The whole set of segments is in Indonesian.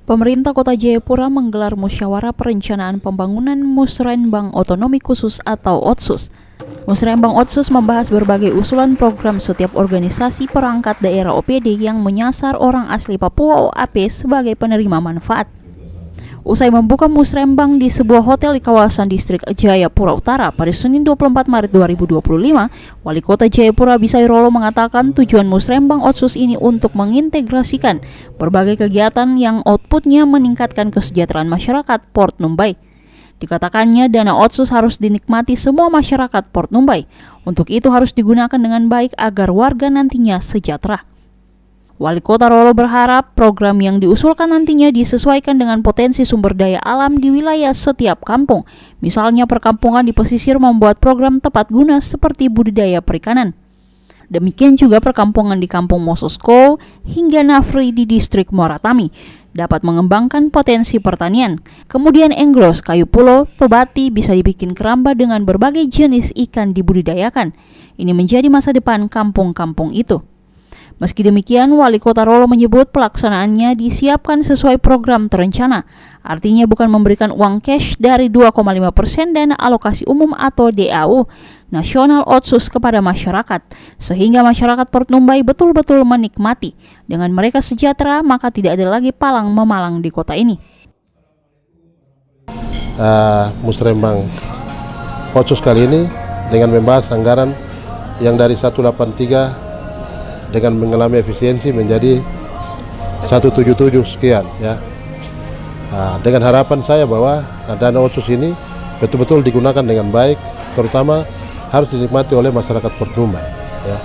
Pemerintah Kota Jayapura menggelar musyawarah perencanaan pembangunan Musrenbang Otonomi Khusus atau OTSUS. Musrenbang OTSUS membahas berbagai usulan program setiap organisasi perangkat daerah OPD yang menyasar orang asli Papua OAP sebagai penerima manfaat. Usai membuka musrenbang di sebuah hotel di kawasan distrik Jayapura Utara pada Senin 24 Maret 2025, Wali Kota Jayapura Bisairolo mengatakan tujuan musrenbang OTSUS ini untuk mengintegrasikan berbagai kegiatan yang outputnya meningkatkan kesejahteraan masyarakat Port Numbai. Dikatakannya dana OTSUS harus dinikmati semua masyarakat Port Numbai. Untuk itu harus digunakan dengan baik agar warga nantinya sejahtera. Wali Kota Rolo berharap program yang diusulkan nantinya disesuaikan dengan potensi sumber daya alam di wilayah setiap kampung. Misalnya perkampungan di pesisir membuat program tepat guna seperti budidaya perikanan. Demikian juga perkampungan di Kampung Mososko hingga Nafri di distrik Moratami dapat mengembangkan potensi pertanian. Kemudian Enggros, Kayu Pulo, Tobati bisa dibikin keramba dengan berbagai jenis ikan dibudidayakan. Ini menjadi masa depan kampung-kampung itu. Meski demikian, Wali Kota Rolo menyebut pelaksanaannya disiapkan sesuai program terencana. Artinya bukan memberikan uang cash dari 2,5% dana alokasi umum atau DAU nasional OTSUS kepada masyarakat, sehingga masyarakat Port Numbai betul-betul menikmati. Dengan mereka sejahtera, maka tidak ada lagi palang memalang di kota ini. Musrenbang OTSUS kali ini dengan membahas anggaran yang dari 183 dengan mengalami efisiensi menjadi 177 sekian ya. Dengan harapan saya bahwa dana OTSUS ini betul-betul digunakan dengan baik, terutama harus dinikmati oleh masyarakat Port Numbai ya.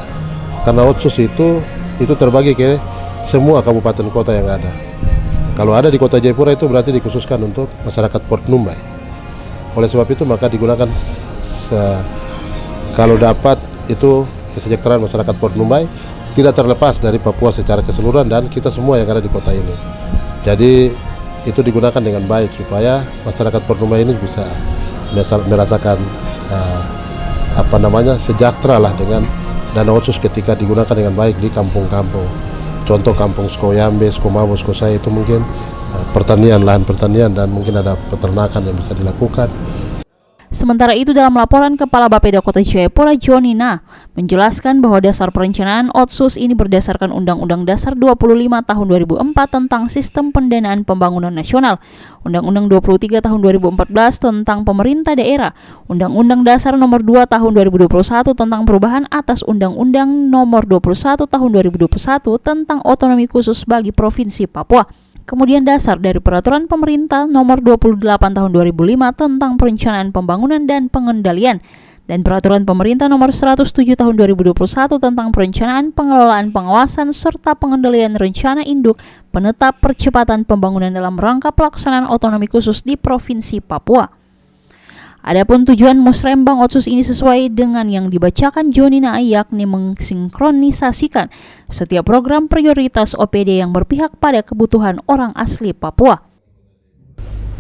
Karena OTSUS itu terbagi ke semua kabupaten kota yang ada. Kalau ada di Kota Jayapura itu berarti dikhususkan untuk masyarakat Port Numbai. Oleh sebab itu maka digunakan kalau dapat itu kesejahteraan masyarakat Port Numbai tidak terlepas dari Papua secara keseluruhan dan kita semua yang ada di kota ini. Jadi itu digunakan dengan baik supaya masyarakat Port Numbai ini bisa merasakan sejahtera lah dengan dana OTSUS ketika digunakan dengan baik di kampung-kampung. Contoh kampung Skoyambe, Skomabo, Skosai itu mungkin pertanian, lahan pertanian dan mungkin ada peternakan yang bisa dilakukan. Sementara itu dalam laporan Kepala Bapeda Kota Jayapura Joni Na menjelaskan bahwa dasar perencanaan OTSUS ini berdasarkan Undang-Undang Dasar 25 tahun 2004 tentang Sistem Pendanaan Pembangunan Nasional, Undang-Undang 23 tahun 2014 tentang Pemerintah Daerah, Undang-Undang Dasar Nomor 2 tahun 2021 tentang perubahan atas Undang-Undang Nomor 21 tahun 2021 tentang Otonomi Khusus bagi Provinsi Papua. Kemudian dasar dari Peraturan Pemerintah Nomor 28 Tahun 2005 tentang Perencanaan Pembangunan dan Pengendalian dan Peraturan Pemerintah Nomor 107 Tahun 2021 tentang Perencanaan, Pengelolaan, Pengawasan serta Pengendalian Rencana Induk Penetap Percepatan Pembangunan dalam rangka pelaksanaan otonomi khusus di Provinsi Papua. Adapun tujuan musrenbang OTSUS ini sesuai dengan yang dibacakan Joni Na, yakni mensinkronisasikan setiap program prioritas OPD yang berpihak pada kebutuhan orang asli Papua.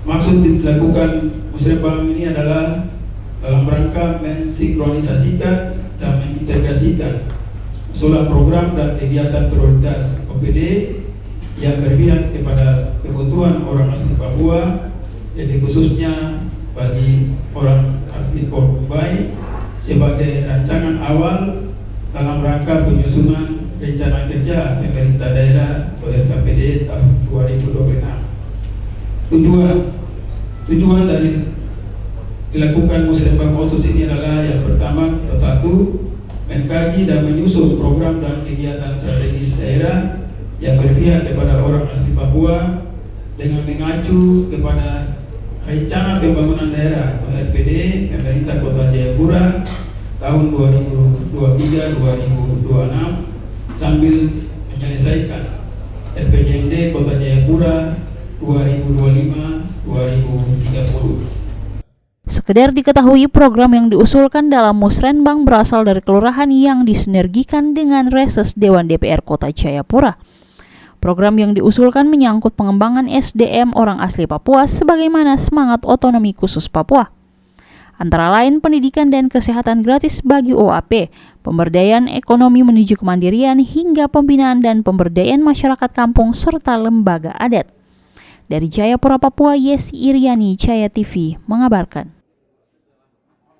Maksud dilakukan musrenbang ini adalah dalam rangka mensinkronisasikan dan mengintegrasikan usulan program dan kegiatan prioritas OPD yang berpihak kepada kebutuhan orang asli Papua, jadi khususnya bagi orang asli Port Numbai sebagai rancangan awal dalam rangka penyusunan rencana kerja pemerintah daerah atau RKPD tahun 2026. Tujuan dari dilakukan musrenbang OTSUS ini adalah yang pertama, satu, mengkaji dan menyusun program dan kegiatan strategis daerah yang berpihak kepada orang asli Papua dengan mengacu kepada Rencana Pembangunan Daerah atau RPD Pemerintah Kota Jayapura tahun 2023-2026 sambil menyelesaikan RPJMD Kota Jayapura 2025-2030. Sekedar diketahui, program yang diusulkan dalam musrenbang berasal dari kelurahan yang disinergikan dengan reses Dewan DPR Kota Jayapura. Program yang diusulkan menyangkut pengembangan SDM orang asli Papua sebagaimana semangat otonomi khusus Papua. Antara lain pendidikan dan kesehatan gratis bagi OAP, pemberdayaan ekonomi menuju kemandirian hingga pembinaan dan pemberdayaan masyarakat kampung serta lembaga adat. Dari Jayapura, Papua, Yesi Iriani, Jaya TV mengabarkan.